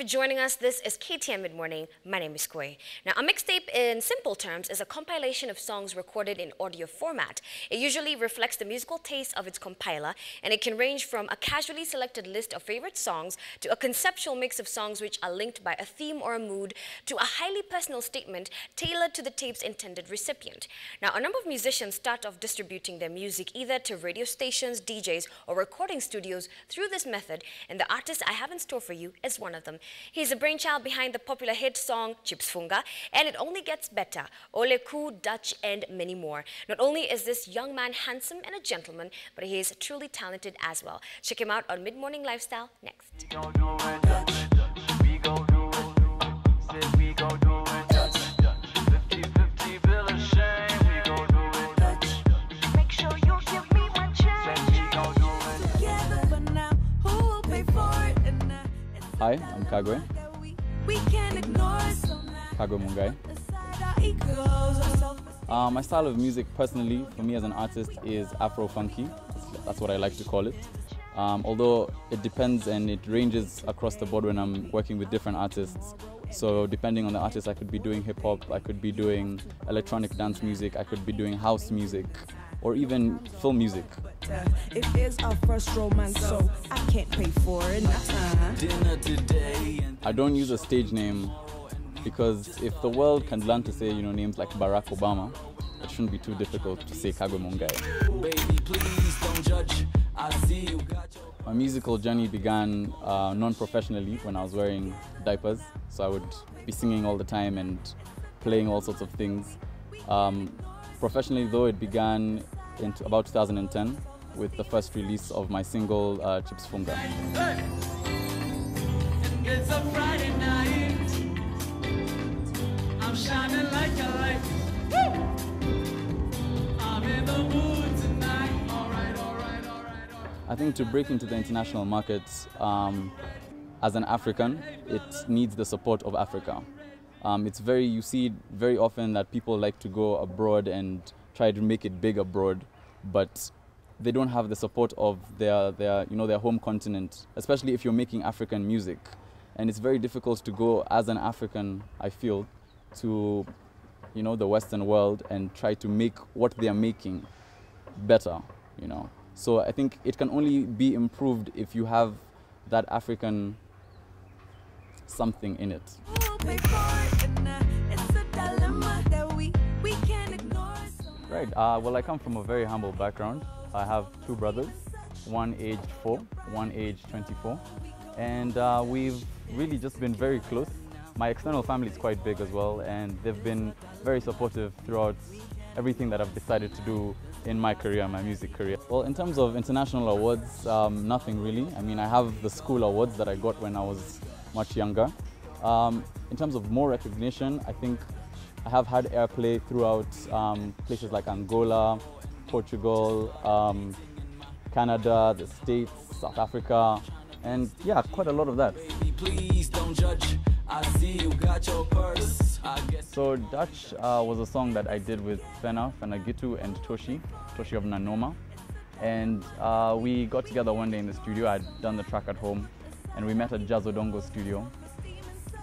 for joining us. This is KTN Midmorning. My name is Kagwe. Now, a mixtape in simple terms is a compilation of songs recorded in audio format. It usually reflects the musical taste of its compiler, and it can range from a casually selected list of favorite songs to a conceptual mix of songs which are linked by a theme or a mood to a highly personal statement tailored to the tape's intended recipient. Now, a number of musicians start off distributing their music either to radio stations, DJs, or recording studios through this method, and the artist I have in store for you is one of them. He's the brainchild behind the popular hit song Chips Funga, and it only gets better. Ole Ku, Dutch, and many more. Not only is this young man handsome and a gentleman, but he is truly talented as well. Check him out on Mid-Morning Lifestyle next. Hi, I'm Kagwe. Kagwe Mungai. My style of music, personally, for me as an artist, is Afro Funky. That's what I like to call it. Although it depends and it ranges across the board when I'm working with different artists. So depending on the artist, I could be doing hip-hop, I could be doing electronic dance music, I could be doing house music, or even film music. It is our first romance, so I can't pay for it. I don't use a stage name because if the world can learn to say, names like Barack Obama, it shouldn't be too difficult to say Kagwe Mungai. Baby, please don't judge. I see you got your... My musical journey began non-professionally when I was wearing diapers, so I would be singing all the time and playing all sorts of things. Professionally though, it began in about 2010 with the first release of my single Chips Funga. Hey! It's a Friday night. I'm shining like a light. I'm in the mood tonight. All right. I think to break into the international markets, as an African, it needs the support of Africa. You see very often that people like to go abroad and try to make it big abroad, but they don't have the support of their home continent, especially if you're making African music. And it's very difficult to go as an African, I feel, to the Western world and try to make what they are making better, So I think it can only be improved if you have that African something in it. Right, well, I come from a very humble background. I have two brothers, one aged 4, one aged 24. And we've really just been very close. My external family is quite big as well, and they've been very supportive throughout everything that I've decided to do in my career, my music career. Well, in terms of international awards, nothing really. I mean, I have the school awards that I got when I was much younger. In terms of more recognition, I think I have had airplay throughout places like Angola, Portugal, Canada, the States, South Africa, and yeah, quite a lot of that. Please don't judge. I see you got your purse. So Dutch was a song that I did with Fena, Gitu, and Toshi of Nanoma. And we got together one day in the studio. I'd done the track at home, and we met at Jazz Odongo's studio.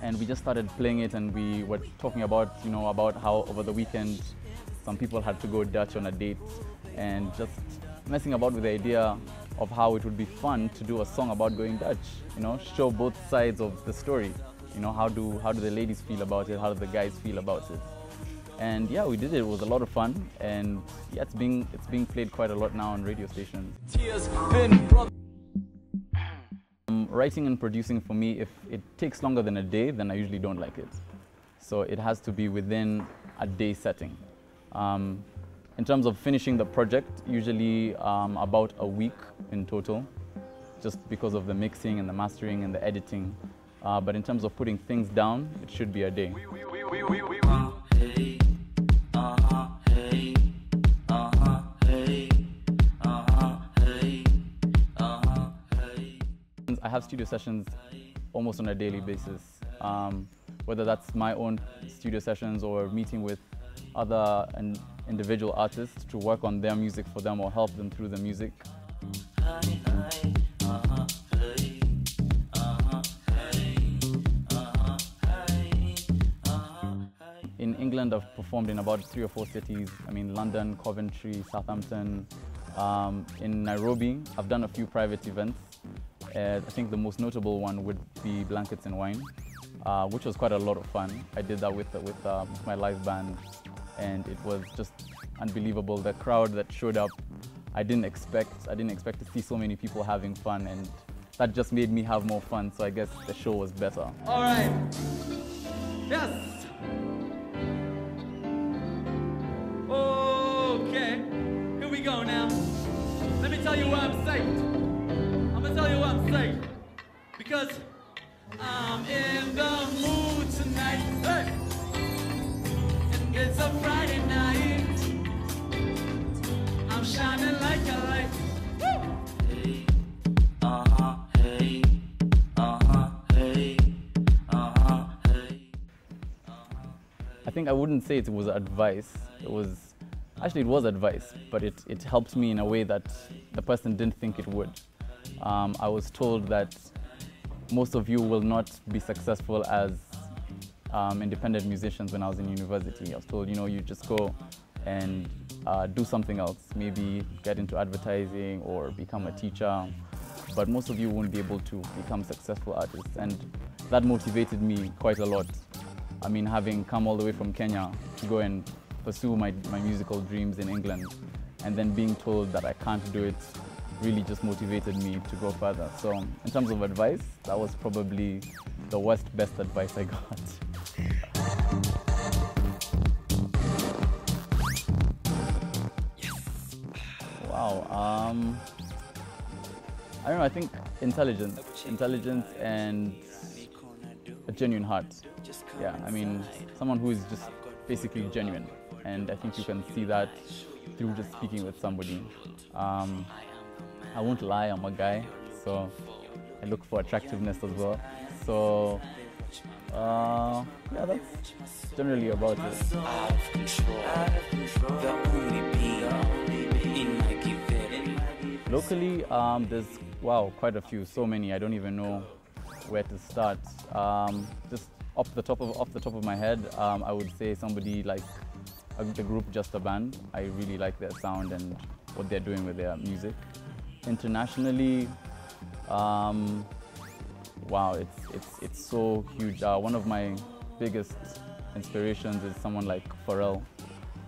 And we just started playing it, and we were talking about, about how over the weekend some people had to go Dutch on a date, and just messing about with the idea of how it would be fun to do a song about going Dutch, show both sides of the story. How do the ladies feel about it, how do the guys feel about it. And yeah, we did it. It was a lot of fun, and yeah, it's being played quite a lot now on radio stations. Writing and producing for me, if it takes longer than a day, then I usually don't like it. So it has to be within a day setting. In terms of finishing the project, usually about a week in total, just because of the mixing and the mastering and the editing. But in terms of putting things down, it should be a day. I have studio sessions almost on a daily basis, whether that's my own studio sessions or meeting with other individual artists to work on their music for them or help them through the music. in England, I've performed in about 3 or 4 cities. I mean, London, Coventry, Southampton. In Nairobi, I've done a few private events. I think the most notable one would be Blankets and Wine, which was quite a lot of fun. I did that with my live band, and it was just unbelievable. The crowd that showed up, I didn't expect to see so many people having fun, and that just made me have more fun. So I guess the show was better. All right. Yes. Okay. Here we go now. Let me tell you why I'm safe. I'm gonna tell you why I'm safe. Because I'm in the mood tonight. Hey! And it's a Friday night. I'm shining like a light. Hey, hey, hey, hey. I think I wouldn't say it was advice. It was advice, but it helped me in a way that the person didn't think it would. I was told that most of you will not be successful as independent musicians when I was in university. I was told, you just go and do something else, maybe get into advertising or become a teacher, but most of you won't be able to become successful artists, and that motivated me quite a lot. I mean, having come all the way from Kenya to go and pursue my musical dreams in England, and then being told that I can't do it really just motivated me to go further. So in terms of advice, that was probably the best advice I got. Wow. I don't know, I think intelligence and a genuine heart. Yeah, I mean, someone who is just basically genuine. And I think you can see that through just speaking with somebody. I won't lie, I'm a guy, so I look for attractiveness as well. So, yeah, that's generally about it. Locally, there's, quite a few, so many, I don't even know where to start. Just off the top of my head, I would say somebody like the group Just a Band. I really like their sound and what they're doing with their music. Internationally, it's so huge. One of my biggest inspirations is someone like Pharrell,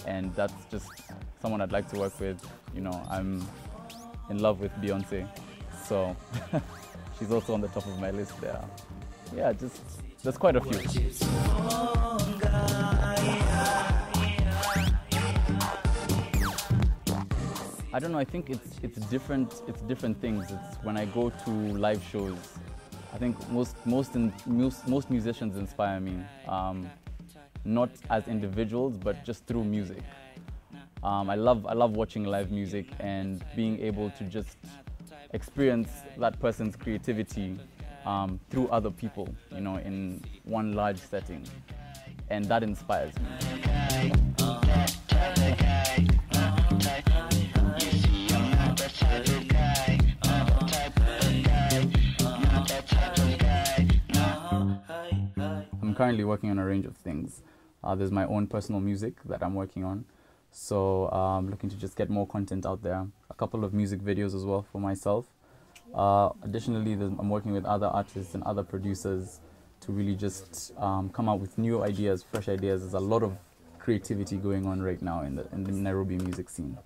and that's just someone I'd like to work with. I'm in love with Beyonce, so she's also on the top of my list there. Yeah, there's quite a few. I don't know, I think it's different things. It's when I go to live shows, I think most musicians inspire me, not as individuals, but just through music. I love watching live music and being able to just experience that person's creativity through other people, in one large setting, and that inspires me. I'm currently working on a range of things. There's my own personal music that I'm working on, so I'm looking to just get more content out there. A couple of music videos as well for myself. Additionally, I'm working with other artists and other producers to really just come out with new ideas, fresh ideas. There's a lot of creativity going on right now in the Nairobi music scene.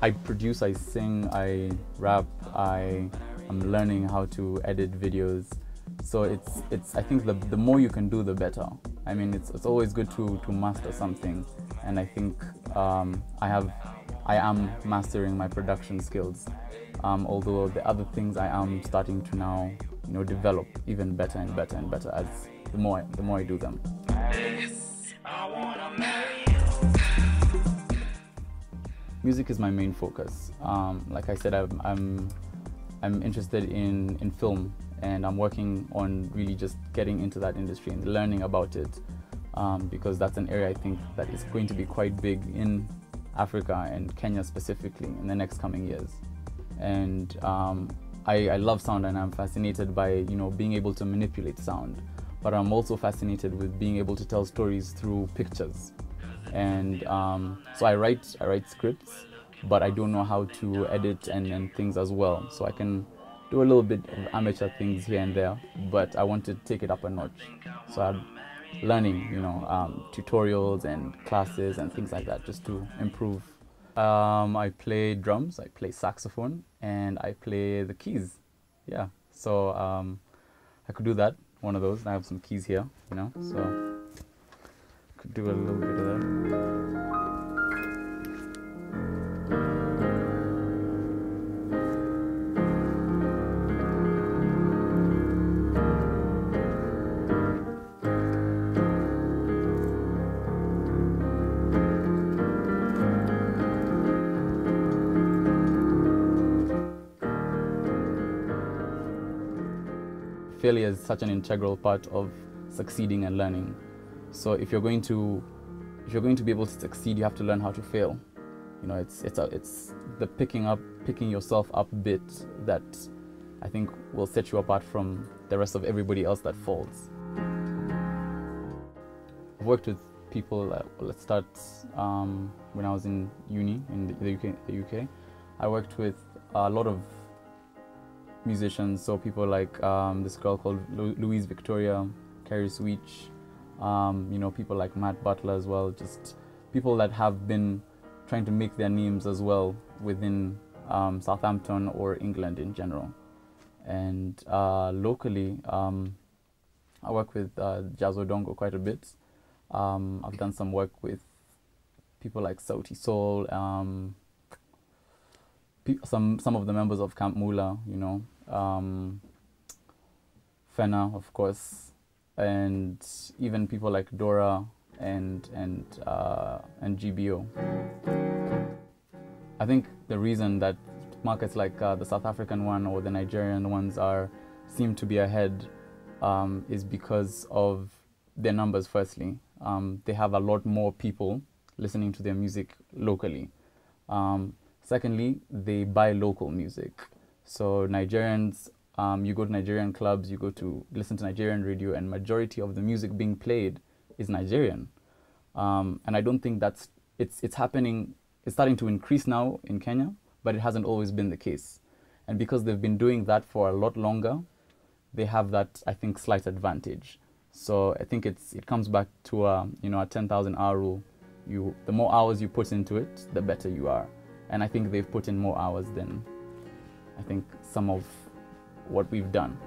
I produce, I sing, I rap, I'm learning how to edit videos. So I think the more you can do, the better. I mean, it's always good to master something, and I think I am mastering my production skills. Although the other things I am starting to now, develop even better and better and better as the more I do them. Music is my main focus. Like I said, I'm interested in film, and I'm working on really just getting into that industry and learning about it, because that's an area I think that is going to be quite big in Africa and Kenya specifically in the next coming years. And I love sound, and I'm fascinated by, you know, being able to manipulate sound. But I'm also fascinated with being able to tell stories through pictures. And so I write scripts, but I don't know how to edit and things as well. So I can do a little bit of amateur things here and there, but I want to take it up a notch. So I'm learning, you know, tutorials and classes and things like that, just to improve. I play drums, I play saxophone, and I play the keys. Yeah, so I could do that, one of those. And I have some keys here, you know, so could do a little bit of that. Failure is such an integral part of succeeding and learning. So if you're going to be able to succeed, you have to learn how to fail. You know, it's the picking yourself up bit that I think will set you apart from the rest of everybody else that falls. I've worked with people. Let's start when I was in uni in the UK. I worked with a lot of musicians, so people like this girl called Louise Victoria, Carrie Sweech, you know, people like Matt Butler as well, just people that have been trying to make their names as well within Southampton or England in general. And locally, I work with Jazz Odongo quite a bit. I've done some work with people like Sauti Soul, some of the members of Camp Mula, you know, Fena, of course, and even people like Dora and GBO. I think the reason that markets like the South African one or the Nigerian ones seem to be ahead is because of their numbers. Firstly, they have a lot more people listening to their music locally. Secondly, they buy local music. So Nigerians, you go to Nigerian clubs, you go to listen to Nigerian radio, and majority of the music being played is Nigerian. And I don't think it's happening. It's starting to increase now in Kenya, but it hasn't always been the case. And because they've been doing that for a lot longer, they have that, I think, slight advantage. So I think it comes back to a 10,000 hour rule. The more hours you put into it, the better you are. And I think they've put in more hours than I think some of what we've done.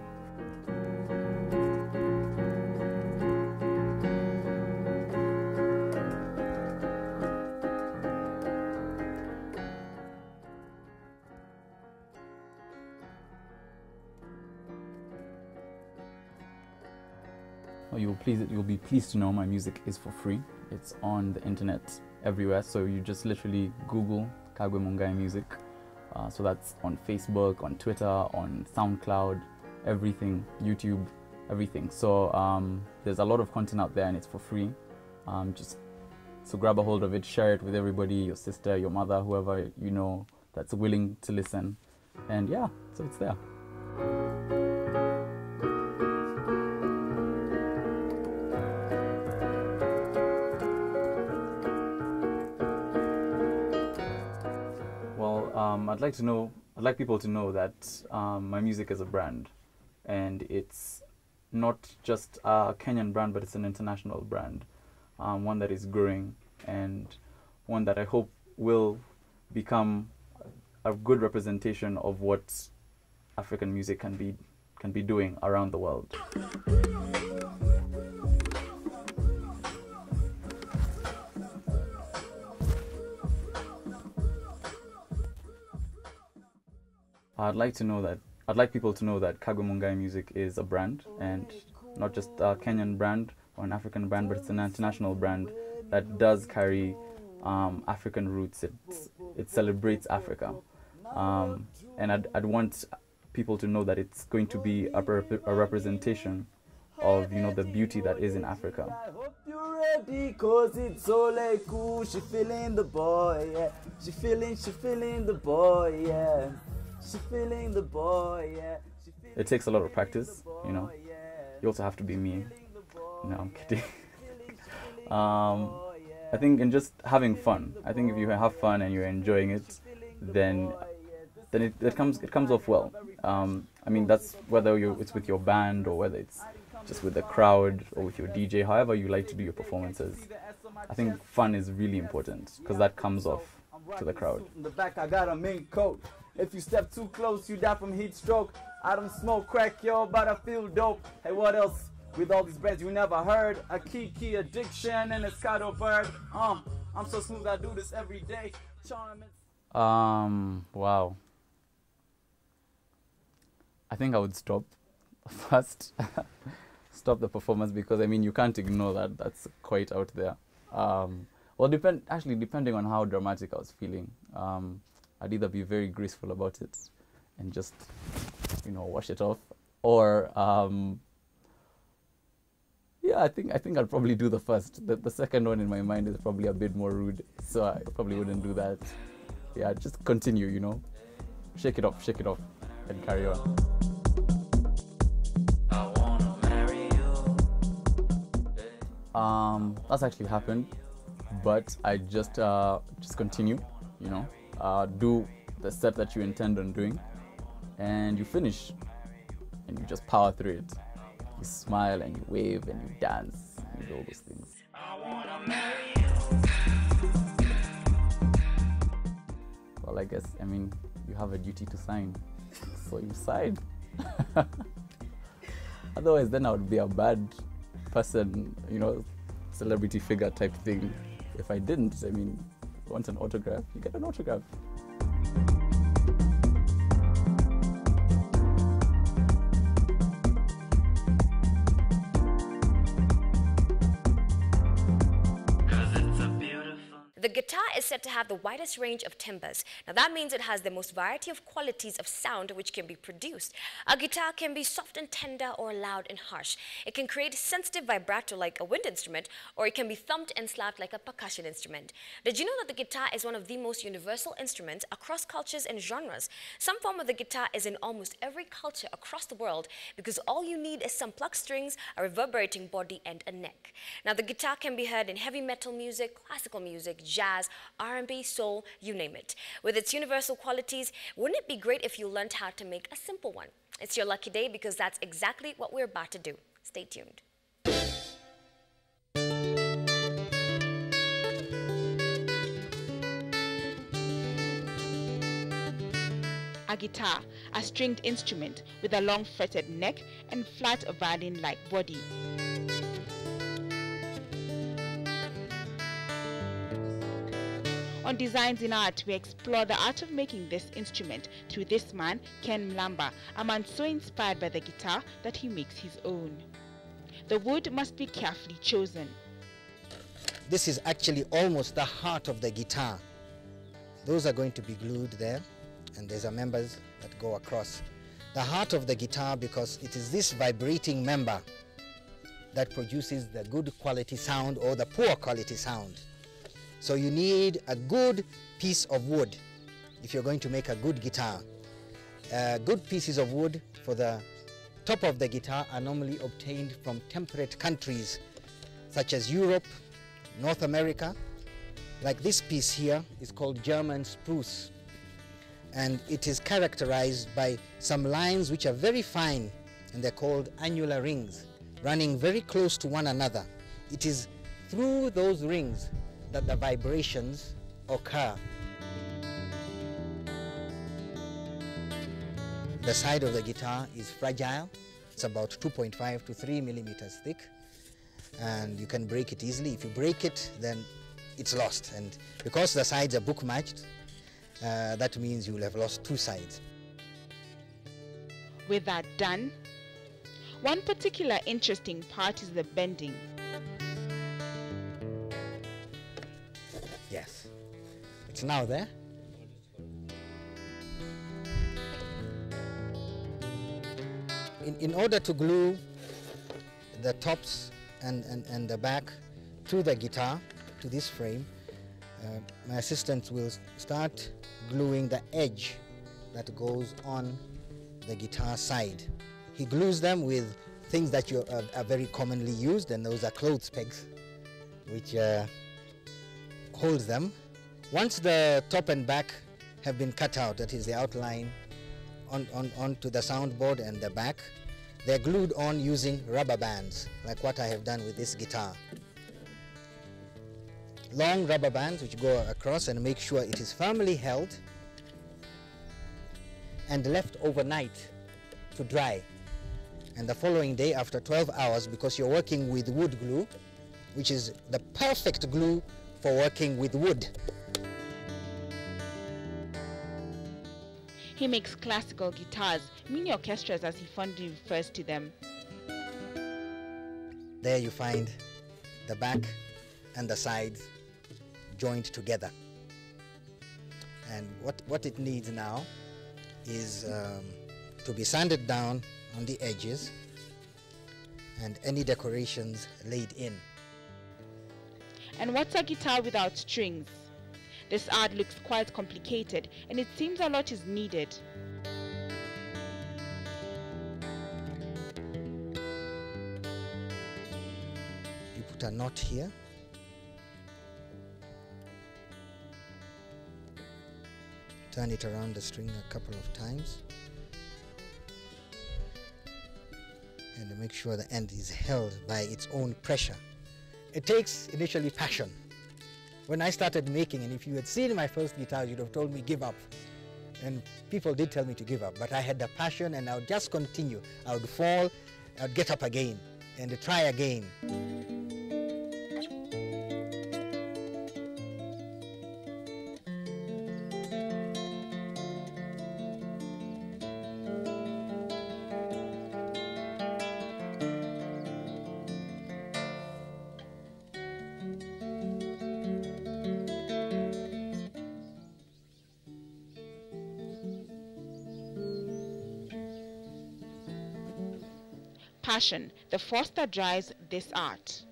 You'll be pleased to know my music is for free. It's on the internet everywhere, so you just literally Google Kagwe Mungai music. So that's on Facebook, on Twitter, on SoundCloud, everything, YouTube, everything. So there's a lot of content out there and it's for free. So grab a hold of it, share it with everybody, your sister, your mother, whoever you know that's willing to listen. And yeah, so it's there. I'd like people to know that my music is a brand, and it's not just a Kenyan brand, but it's an international brand, one that is growing, and one that I hope will become a good representation of what African music can be doing around the world. I'd like people to know that Kagwe Mungai music is a brand, and not just a Kenyan brand or an African brand, but it's an international brand that does carry African roots. It celebrates Africa, and I'd want people to know that it's going to be a representation of the beauty that is in Africa. I hope you're ready, 'cause it's so like cool. She feeling the boy, yeah. She feeling the boy, yeah. She feeling the boy, yeah. It takes a lot of practice, you know. You also have to be me. No, I'm kidding. I think in just having fun. I think if you have fun and you're enjoying it, then it comes off well. I mean, that's whether it's with your band or whether it's just with the crowd or with your DJ, however you like to do your performances. I think fun is really important because that comes off to the crowd. In the back, I got a mink coat. If you step too close, you die from heat stroke. I don't smoke crack, yo, but I feel dope. Hey, what else? With all these brands you never heard, a Kiki addiction and a Scotto bird. I'm so smooth, I do this every day. Wow. I think I would stop first. Stop the performance because I mean you can't ignore that. That's quite out there. Well, depending on how dramatic I was feeling, I'd either be very graceful about it and just, you know, wash it off, or yeah, I think I'd probably do the first. The second one in my mind is probably a bit more rude, so I probably wouldn't do that. Yeah, just continue, you know, shake it off, and carry on. That's actually happened, but I just continue, you know, do the step that you intend on doing, and you finish, and you just power through it. You smile and you wave and you dance and you do all those things. Well, I guess, I mean, you have a duty to sign, so you sign. Otherwise, then I would be a bad person, you know, celebrity figure type thing. If I didn't, I mean, you want an autograph, you get an autograph. The guitar is said to have the widest range of timbres. Now that means it has the most variety of qualities of sound which can be produced. A guitar can be soft and tender or loud and harsh. It can create sensitive vibrato like a wind instrument, or it can be thumped and slapped like a percussion instrument. Did you know that the guitar is one of the most universal instruments across cultures and genres? Some form of the guitar is in almost every culture across the world because all you need is some plucked strings, a reverberating body and a neck. Now the guitar can be heard in heavy metal music, classical music, jazz, R&B, soul, you name it. With its universal qualities, wouldn't it be great if you learned how to make a simple one? It's your lucky day because that's exactly what we're about to do. Stay tuned. A guitar, a stringed instrument with a long fretted neck and flat violin-like body. On Designs in Art, we explore the art of making this instrument through this man, Ken Mlamba, a man so inspired by the guitar that he makes his own. The wood must be carefully chosen. This is actually almost the heart of the guitar. Those are going to be glued there, and there's a members that go across. The heart of the guitar, because it is this vibrating member that produces the good quality sound or the poor quality sound. So you need a good piece of wood if you're going to make a good guitar. Good pieces of wood for the top of the guitar are normally obtained from temperate countries such as Europe, North America. Like this piece here is called German spruce, and it is characterized by some lines which are very fine, and they're called annular rings, running very close to one another. It is through those rings that the vibrations occur. The side of the guitar is fragile. It's about 2.5 to 3 millimeters thick, and you can break it easily. If you break it, then it's lost, and because the sides are book matched, that means you will have lost two sides. With that done, one particular interesting part is the bending. Yes, it's now there. In order to glue the tops and the back to the guitar, to this frame, my assistant will start gluing the edge that goes on the guitar side. He glues them with things that are very commonly used, and those are clothes pegs, which holds them. Once the top and back have been cut out, that is the outline onto the soundboard and the back, they're glued on using rubber bands, like what I have done with this guitar. Long rubber bands which go across and make sure it is firmly held and left overnight to dry. And the following day, after 12 hours, because you're working with wood glue, which is the perfect glue for working with wood. He makes classical guitars, mini orchestras as he fondly refers to them. There you find the back and the sides joined together. And what it needs now is to be sanded down on the edges and any decorations laid in. And what's a guitar without strings? This art looks quite complicated, and it seems a lot is needed. You put a knot here. Turn it around the string a couple of times. And make sure the end is held by its own pressure. It takes initially passion. When I started making, and if you had seen my first guitar, you'd have told me give up. And people did tell me to give up, but I had the passion and I would just continue. I would fall, I would get up again and try again. Passion, the force that drives this art.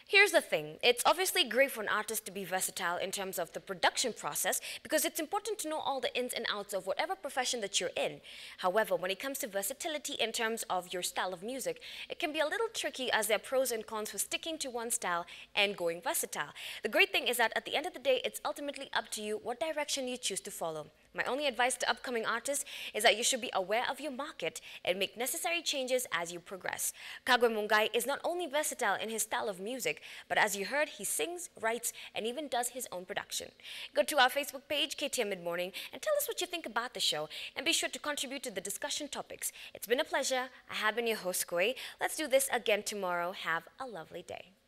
Here's the thing, it's obviously great for an artist to be versatile in terms of the production process because it's important to know all the ins and outs of whatever profession that you're in. However, when it comes to versatility in terms of your style of music, it can be a little tricky as there are pros and cons for sticking to one style and going versatile. The great thing is that at the end of the day, it's ultimately up to you what direction you choose to follow. My only advice to upcoming artists is that you should be aware of your market and make necessary changes as you progress. Kagwe Mungai is not only versatile in his style of music, but as you heard, he sings, writes, and even does his own production. Go to our Facebook page, KTN Midmorning, and tell us what you think about the show, and be sure to contribute to the discussion topics. It's been a pleasure. I have been your host, Kwe. Let's do this again tomorrow. Have a lovely day.